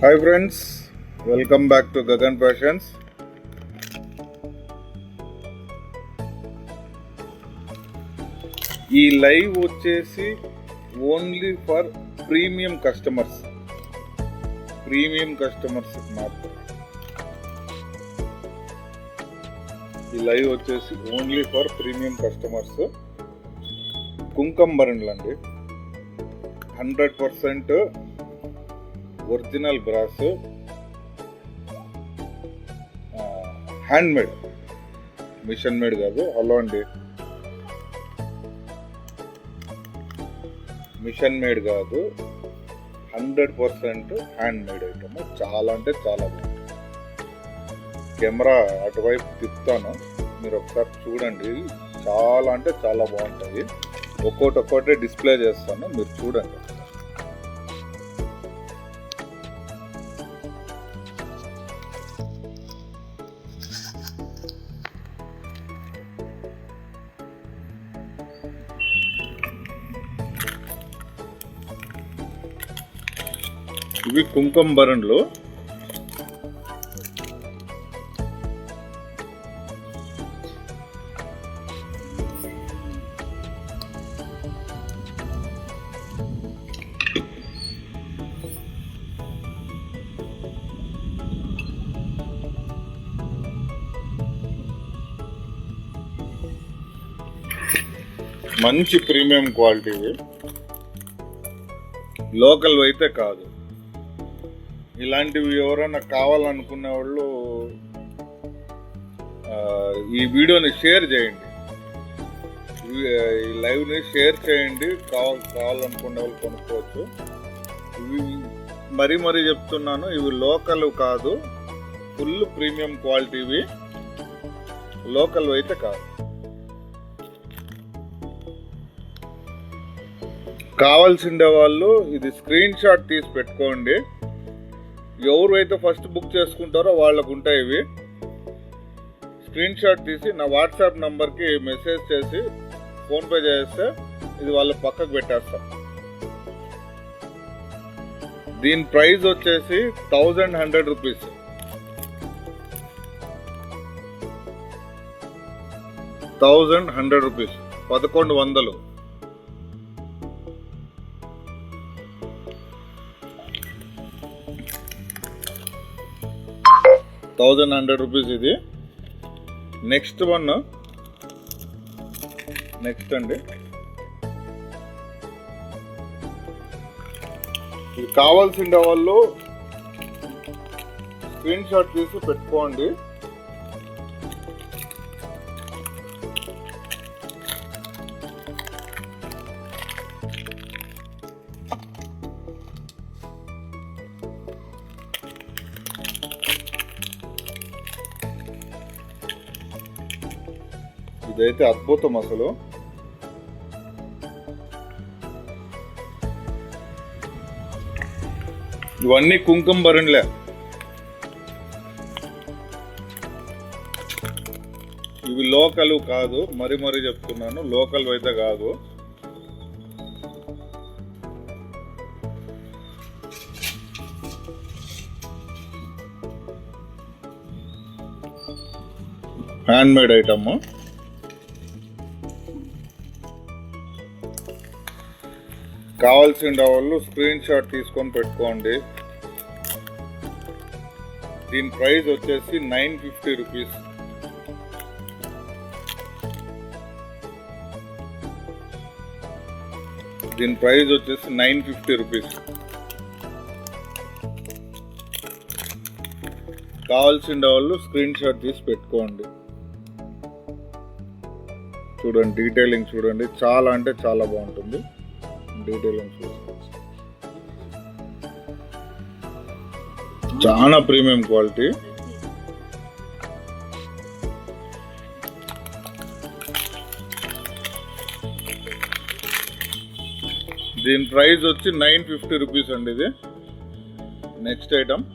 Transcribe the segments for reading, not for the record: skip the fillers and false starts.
Hi friends, welcome back to Gagan fashions. ఈ live వచ్చేసి only for premium customers మాత్రం. ఈ లైవ్ వచ్చేసి ఓన్లీ ఫర్ ప్రీమియం కస్టమర్స్. కుంకంబరణలు అండి, 100% original brass, hand made, machine made కాదు. హలో అండి, మిషన్ మేడ్ కాదు, 100% హ్యాండ్ మేడ్ ఐటమ్. చాలా అంటే చాలా బాగుంది. కెమెరా అటువైపు తిప్పుతాను, మీరు ఒకసారి చూడండి. చాలా అంటే చాలా బాగుంటుంది. ఒక్కొక్కటే డిస్ప్లే చేస్తాను, మీరు చూడండి. ఇవి కుంకంబరణలు. మంచి ప్రీమియం క్వాలిటీవి, లోకల్ అయితే కాదు. ఇలాంటివి ఎవరైనా కావాలనుకునే వాళ్ళు ఈ వీడియోని షేర్ చేయండి, ఈ లైవ్ని షేర్ చేయండి. కావాలనుకునే వాళ్ళు కొనుక్కోవచ్చు. ఇవి మరీ చెప్తున్నాను, ఇవి లోకల్ కాదు, ఫుల్ ప్రీమియం క్వాలిటీవి. లోకల్ అయితే కాదు. కావాల్సిండే వాళ్ళు ఇది స్క్రీన్ షాట్ తీసి పెట్టుకోండి. ఎవరైతే ఫస్ట్ బుక్ చేసుకుంటారో వాళ్ళకు ఉంటాయి ఇవి. స్క్రీన్ షాట్ తీసి నా వాట్సాప్ నంబర్కి మెసేజ్ చేసి ఫోన్పే చేస్తే ఇది వాళ్ళ పక్కకు పెట్టేస్తాం. దీని ప్రైస్ వచ్చేసి 1100 రూపీస్. 1100 రూపీస్, 1100. రూపీస్ ఇది. నెక్స్ట్ అండి, ఇది కావాల్సిన వాళ్ళు స్క్రీన్ షాట్ తీసి పెట్టుకోండి. ఇదైతే అద్భుతం అసలు. ఇవన్నీ కుంకంబరణలే. ఇవి లోకల్ కాదు, మరీ చెప్తున్నాను, లోకల్ అయితే కాదు. Hand made item. కావాల్సిన వాళ్ళు స్క్రీన్ షాట్ తీసుకొని పెట్టుకోండి. దీని ప్రైస్ వచ్చేసి 950 రూపీస్. దీని ప్రైస్ వచ్చేసి 950 రూపీస్. కావాల్సిన వాళ్ళు స్క్రీన్ షాట్ తీసి పెట్టుకోండి. చూడండి, డీటెయిలింగ్ చూడండి, చాలా అంటే చాలా బాగుంటుంది. డీటెయిలింగ్ చాలా ప్రీమియం క్వాలిటీ. దీని ప్రైస్ వచ్చి 950 రూపీస్ అండి. ఇది నెక్స్ట్ ఐటమ్.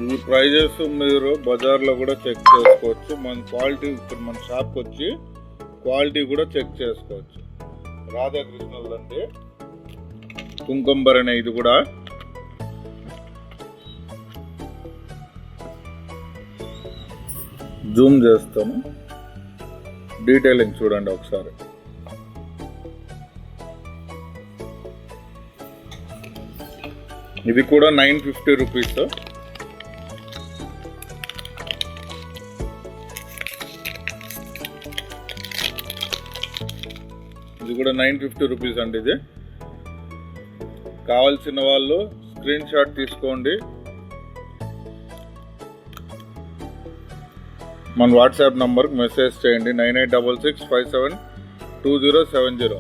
ఈ ప్రైజెస్ మీరు బజార్లో కూడా చెక్ చేసుకోవచ్చు. మన క్వాలిటీ ఇప్పుడు మన షాప్కి వచ్చి క్వాలిటీ కూడా చెక్ చేసుకోవచ్చు. రాధాకృష్ణులంటే కుంకుంబరణి, ఇది కూడా జూమ్ చేస్తాను, డీటెయిలింగ్ చూడండి ఒకసారి. ఇది కూడా 950 రూపీస్. ఇది కూడా 950 రూపీస్ అండి. ఇది కావాల్సిన వాళ్ళు స్క్రీన్ షాట్ తీసుకోండి, మన వాట్సాప్ నంబర్కి మెసేజ్ చేయండి 9866572070.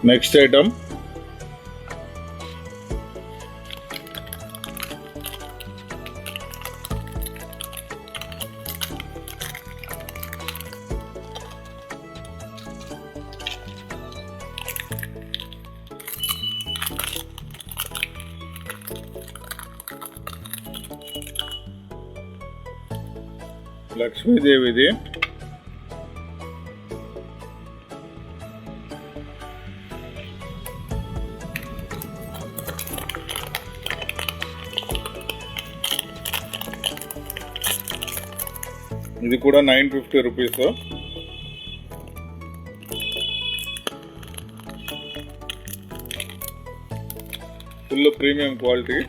నెక్స్ట్ ఐటమ్ లక్ష్మీదేవిది. ఇది కూడా 950 రూపీస్. Full premium quality.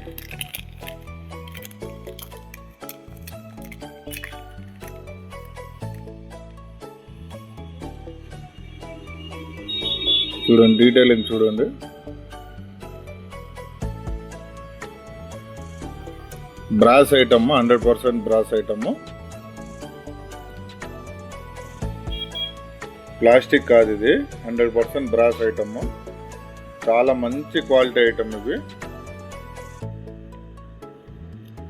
చూడండి, డీటెయిలింగ్ చూడండి. Brass item, 100% brass item, plastic కాదు ఇది, 100% బ్రాస్ ఐటమ్. చాలా మంచి క్వాలిటీ ఐటమ్ ఇవి.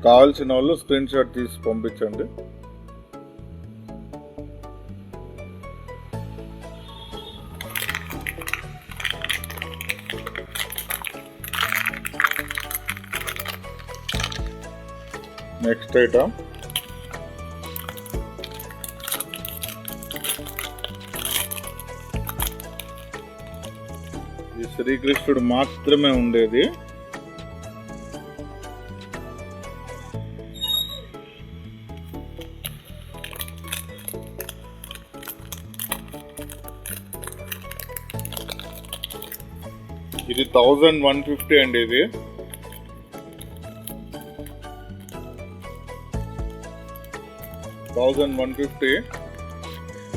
కావాల్సిన వాళ్ళు స్క్రీన్ షాట్ తీసి పంపించండి. నెక్స్ట్ ఐటమ్ ఈ శ్రీకృష్ణుడు మాత్రమే ఉండేది. ఇది 1150 అండి. ఇది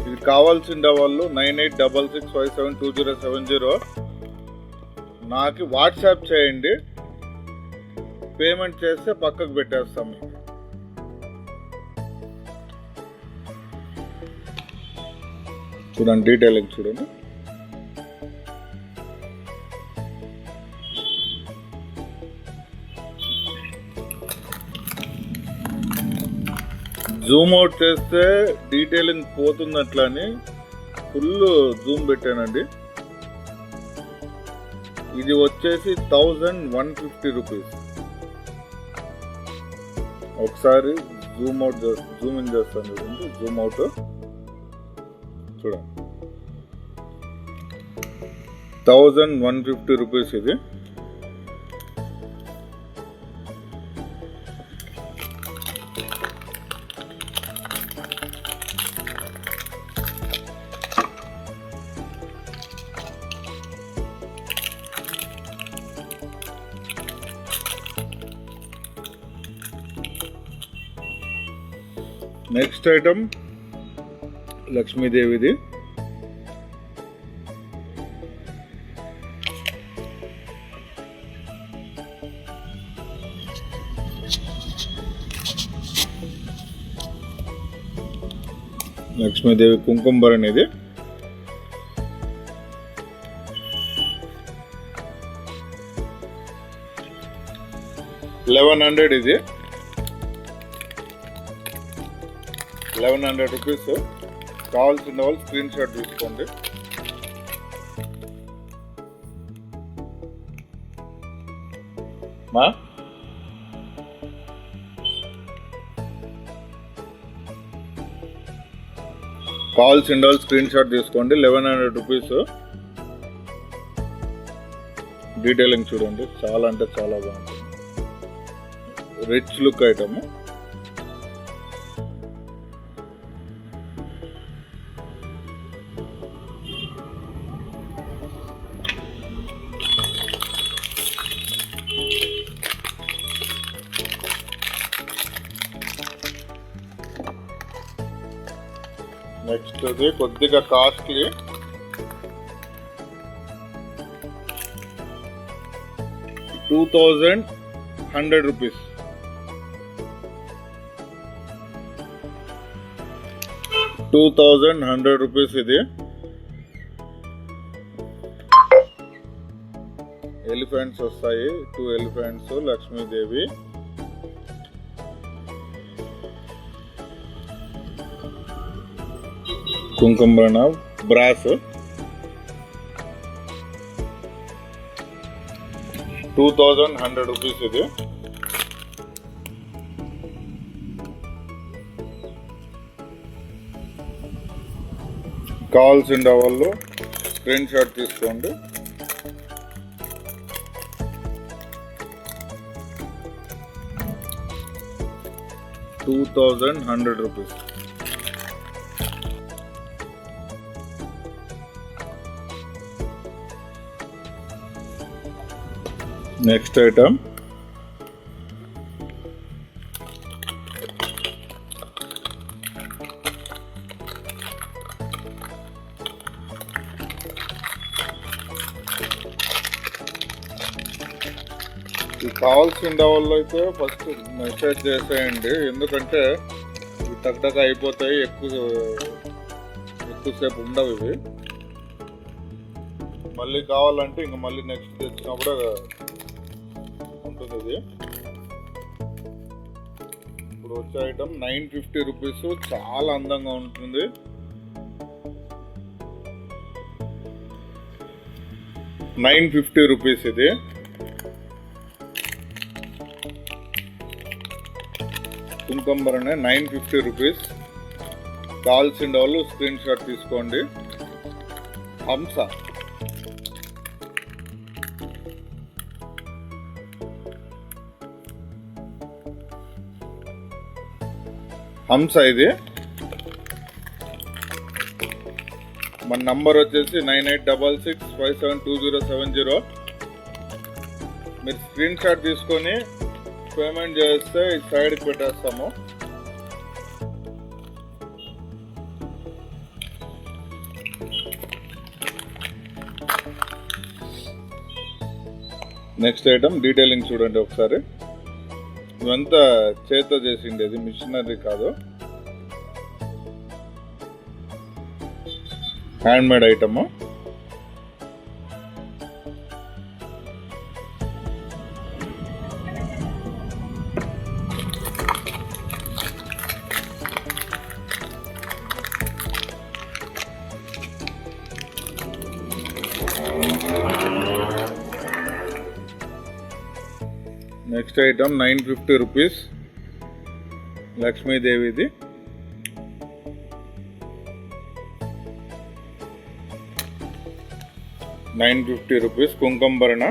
ఇది కావాల్సిన వాళ్ళు 9866572070 నాకు వాట్సాప్ చేయండి. పేమెంట్ చేస్తే పక్కకు పెట్టేస్తాం. చూడండి, డీటెయిలింగ్ చూడండి. జూమ్ అవుట్ చేస్తే డీటెయిలింగ్ పోతున్నట్లని ఫుల్ జూమ్ పెట్టానండి. ఇది వచ్చేసి 1150 రూపీస్. ఒకసారి జూమ్ ఇన్ చేస్తాను చూడండి. జూమ్ అవుట్ చూడండి, 1150 రూపీస్ ఇది. నెక్స్ట్ ఐటమ్ లక్ష్మీదేవిది. లక్ష్మీదేవి కుంకుంబరణి ఇది. $1100 ఇది. 1100 రూపీస్. కావాల్సిన వాళ్ళు స్క్రీన్ షాట్ తీసుకోండి. మా కావాల్సిన వాళ్ళు స్క్రీన్ షాట్ తీసుకోండి. 1100 రూపీస్. డీటెయిలింగ్ చూడండి, చాలా అంటే చాలా బాగుంటుంది. Rich look item. నెక్స్ట్ ఇది కొద్దిగా కాస్ట్లీ. $2100 రూపీస్. $2100 ఇది. ఎలిఫెంట్స్ వస్తాయి, 2 ఎలిఫెంట్స్, లక్ష్మీదేవి. కుంకుమరణ బ్రాస్. 2100 రూపీస్ ఇది. కావాల్సిన వాళ్ళు స్క్రీన్ షాట్ తీసుకోండి. $2100. నెక్స్ట్ ఐటమ్ కావాల్సిన వాళ్ళు అయితే ఫస్ట్ మెసేజ్ చేసేయండి, ఎందుకంటే ఇవి టక్ అయిపోతాయి, ఎక్కువసేపు ఉండవు ఇవి. మళ్ళీ కావాలంటే ఇంకా మళ్ళీ నెక్స్ట్ తెచ్చినప్పుడు ఉంటుంది ఇది. ఇప్పుడు వచ్చే ఐటమ్ 950 రూపీస్. చాలా అందంగా ఉంటుంది. $950 ఇది. కుంకుమరణ 950 రూపీస్. కావాల్సిన వాళ్ళు స్క్రీన్ షాట్ తీసుకోండి. హంస ఇది. మన నంబర్ వచ్చేసి 9866572070. మీరు స్క్రీన్ షాట్ తీసుకొని పేమెంట్ చేస్తే ఈ సైడ్కి పెట్టేస్తాము. నెక్స్ట్ ఐటమ్ డీటెయిలింగ్ చూడండి ఒకసారి. ఇవంతా చేత్తో చేసిండేది, మిషనరీ కాదు, hand made item. Next item 950 rupees. లక్ష్మీదేవిది. ₹950. కుంకుమరణ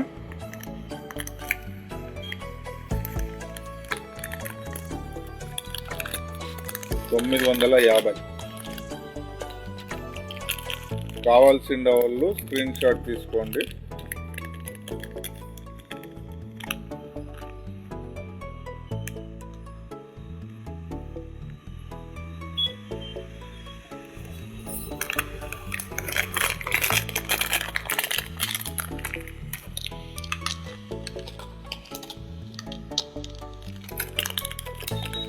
950. కావాల్సిన వాళ్ళు స్క్రీన్ షాట్ తీసుకోండి.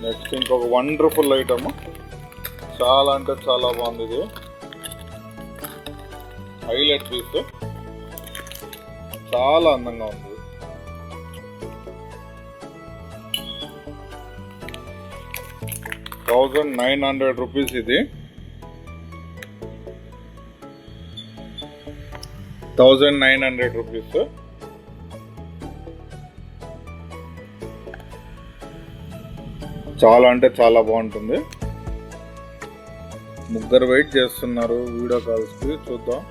నెక్స్ట్ ఇంకొక వండర్ఫుల్ ఐటమ్, చాలా అంటే చాలా బాగుంది ఇది. హైలైట్ పీస్, చాలా అందంగా ఉంది. ₹1900 ఇది. ₹1900. చాలా అంటే చాలా బాగుంటుంది. ముగ్గురు వెయిట్ చేస్తున్నారు వీడియో కాల్స్కి, చూద్దాం.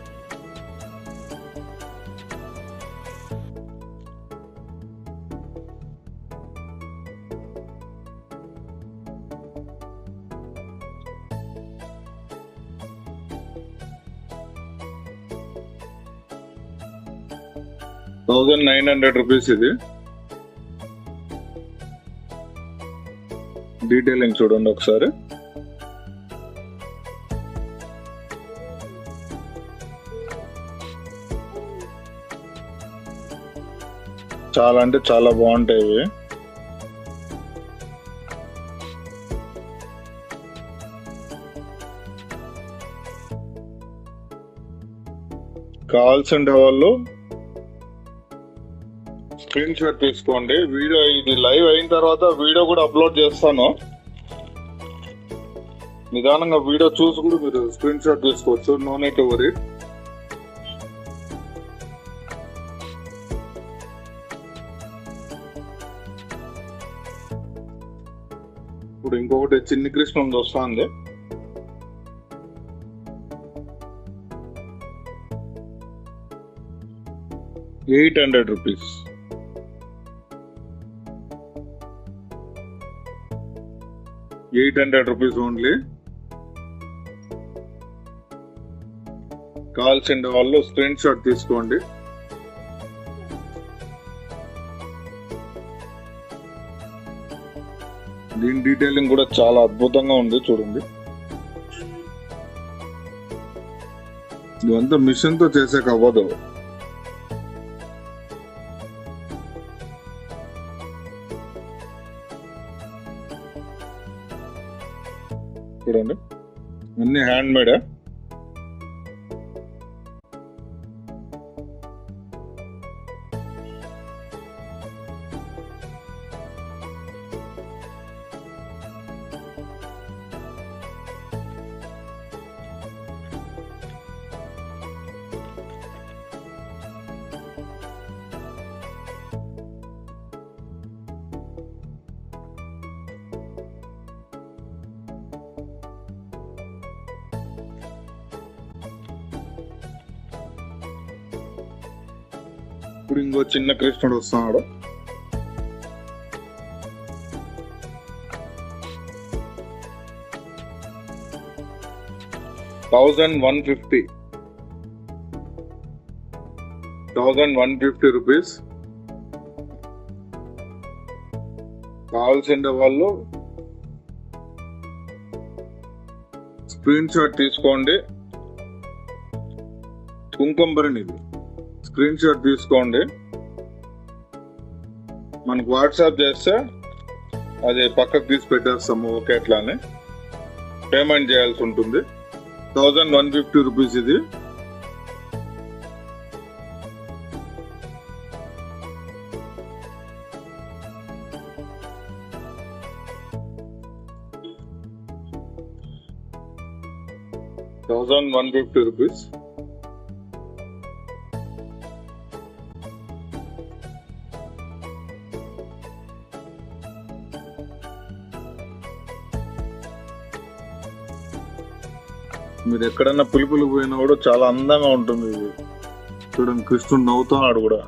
₹1900 ఇది. డీటెయిలింగ్ చూడండి ఒకసారి. చాలా అంటే చాలా బాగుంటాయి ఇవి. కావాల్సిన వాళ్ళు స్క్రీన్ షాట్ తీసుకోండి. వీడియో ఇది లైవ్ అయిన తర్వాత వీడియో కూడా అప్లోడ్ చేస్తాను. నిదానంగా వీడియో చూసి కూడా మీరు స్క్రీన్ షాట్ తీసుకోవచ్చు. No need to worry. ఇప్పుడు ఇంకొకటి చిన్ని కృష్ణ వస్తుంది. ₹800. ₹800 ఓన్లీ. కావాల్సిన వాళ్ళు స్క్రీన్ షాట్ తీసుకోండి. దీని డీటెయిలింగ్ కూడా చాలా అద్భుతంగా ఉంది, చూడండి. ఇదంతా మిషన్ తో చేసేకి అవ్వదు. చూడండి, అన్ని హ్యాండ్ మేడ్. ఇప్పుడు ఇంకో చిన్న కృష్ణుడు వస్తున్నాడు. ₹1150. ₹1150. కావాల్సిన వాళ్ళు స్క్రీన్ షాట్ తీసుకోండి. కుంకుమభరణి ఇది. స్క్రీన్ షాట్ తీసుకోండి. మనకు వాట్సాప్ చేస్తే అది పక్కకు తీసి పెట్టేస్తాము. ఓకే, అట్లానే పేమెంట్ చేయాల్సి ఉంటుంది. ₹1150 ఇది. ₹1150. మీరు ఎక్కడన్నా పులిపులు పోయినా కూడా చాలా అందంగా ఉంటుంది ఇది. చూడండి, కృష్ణుడు నవ్వుతున్నాడు కూడా.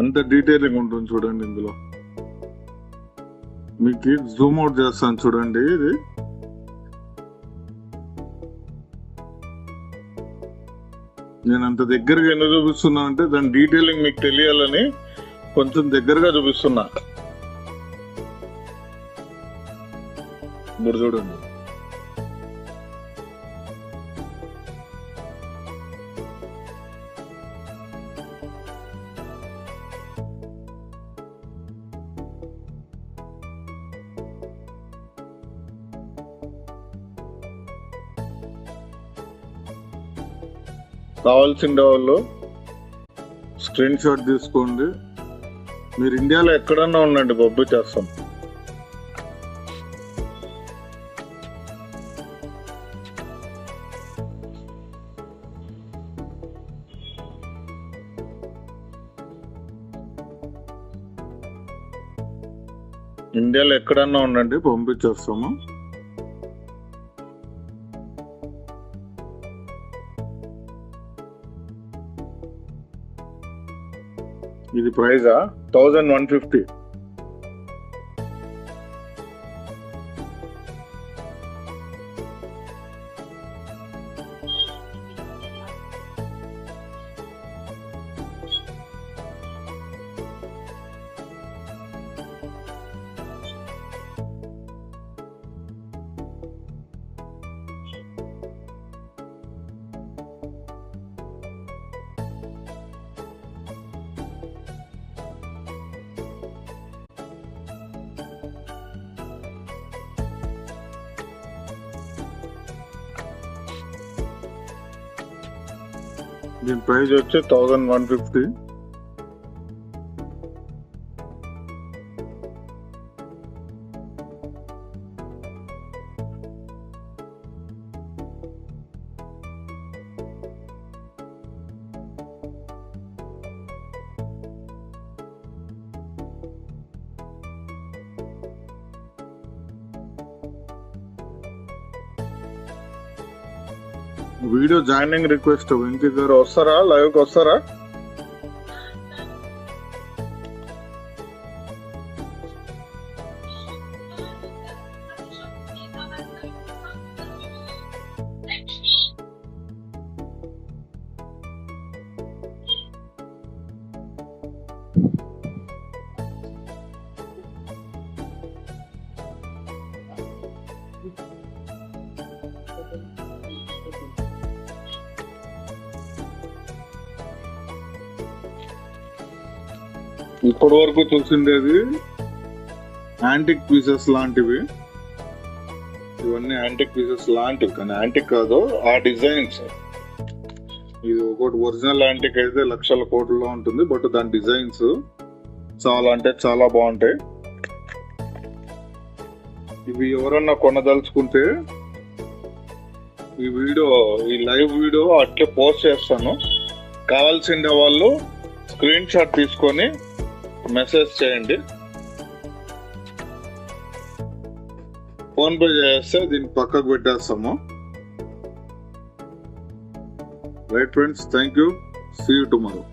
అంత డీటెయిలింగ్ ఉంటుంది చూడండి ఇందులో. మీకు జూమ్ అవుట్ చేస్తాను చూడండి. ఇది నేను అంత దగ్గరగా ఎందుకు చూపిస్తున్నా అంటే దాని డీటెయిలింగ్ మీకు తెలియాలని కొంచెం దగ్గరగా చూపిస్తున్నా. ఇప్పుడు చూడండి, కావాల్సిన వాళ్ళు స్క్రీన్ షాట్ తీసుకోండి. మీరు ఇండియాలో ఎక్కడన్నా ఉండండి, పంపించేస్తాం. ఇండియాలో ఎక్కడన్నా ఉండండి, పంపించేస్తాము. ఇది ప్రైజా 1150. దీని ప్రైస్ వచ్చి 1150. Video joining request. వెంకీ గారు వస్తారా? లైవ్కి వస్తారా? ఇప్పటి వరకు చూసిండేది యాంటిక్ పీసెస్ లాంటివి. ఇవన్నీ యాంటిక్ పీసెస్ లాంటివి, కానీ యాంటిక్ కాదు, ఆ డిజైన్స్. ఇది ఒకటి ఒరిజినల్ యాంటిక్ అయితే లక్షల కోట్లలో ఉంటుంది, బట్ దాని డిజైన్స్ చాలా అంటే చాలా బాగుంటాయి. ఇవి ఎవరన్నా కొనదలుచుకుంటే ఈ లైవ్ వీడియో అట్లే పోస్ట్ చేస్తాను. కావాల్సిన వాళ్ళు స్క్రీన్ షాట్ తీసుకొని మెసేజ్ చేయండి. ఫోన్ పే చేస్తే దీన్ని పక్కకు పెట్టేస్తాము. Right friends, thank you. See you tomorrow.